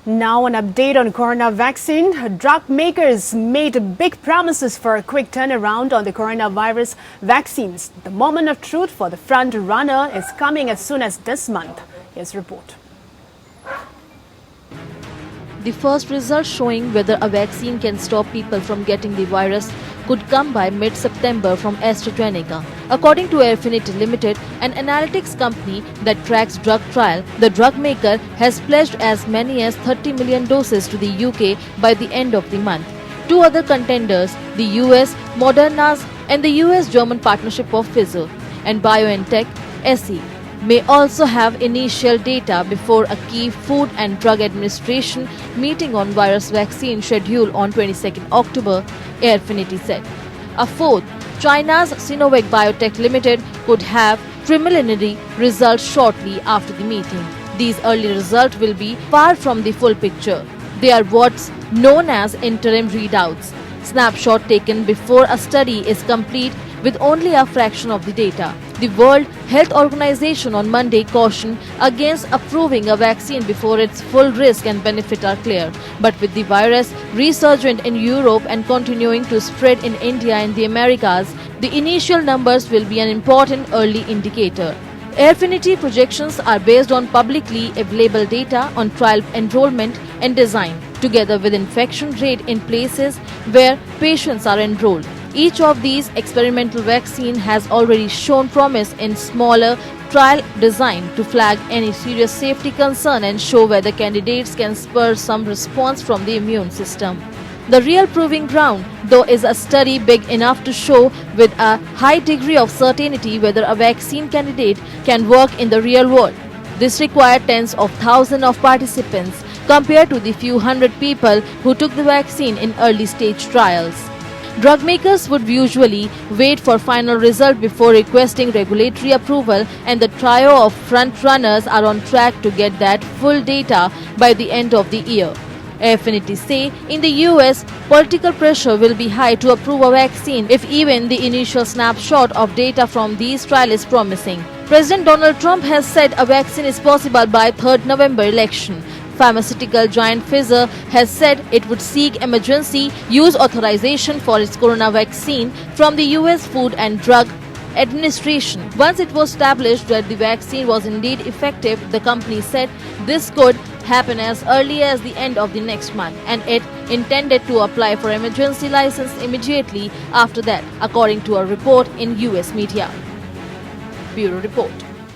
Now an update on corona vaccine. Drug makers made big promises for a quick turnaround on the coronavirus vaccines. The moment of truth for the front runner is coming as soon as this month. Here's a report. The first results showing whether a vaccine can stop people from getting the virus could come by mid-September from AstraZeneca. According to Airfinity Limited, an analytics company that tracks drug trial, the drug maker has pledged as many as 30 million doses to the UK by the end of the month. Two other contenders, the US Moderna's and the US-German partnership of Pfizer and BioNTech, SE, may also have initial data before a key Food and Drug Administration meeting on virus vaccine scheduled on 22nd October, Airfinity said. A fourth, China's Sinovac Biotech Limited, could have preliminary results shortly after the meeting. These early results will be far from the full picture. They are what's known as interim readouts, snapshot taken before a study is complete with only a fraction of the data. The World Health Organization on Monday cautioned against approving a vaccine before its full risk and benefit are clear. But with the virus resurgent in Europe and continuing to spread in India and the Americas, the initial numbers will be an important early indicator. Airfinity projections are based on publicly available data on trial enrollment and design, together with infection rate in places where patients are enrolled. Each of these experimental vaccines has already shown promise in smaller trial design to flag any serious safety concern and show whether candidates can spur some response from the immune system. The real proving ground, though, is a study big enough to show with a high degree of certainty whether a vaccine candidate can work in the real world. This required tens of thousands of participants compared to the few hundred people who took the vaccine in early stage trials. Drug makers would usually wait for final result before requesting regulatory approval, and the trio of front runners are on track to get that full data by the end of the year. Airfinity say in the US, political pressure will be high to approve a vaccine if even the initial snapshot of data from these trials is promising. President Donald Trump has said a vaccine is possible by 3rd November election. Pharmaceutical giant Pfizer has said it would seek emergency use authorization for its corona vaccine from the US Food and Drug Administration. Once it was established that the vaccine was indeed effective, the company said this could happen as early as the end of the next month, and it intended to apply for emergency license immediately after that, according to a report in US media. Bureau Report.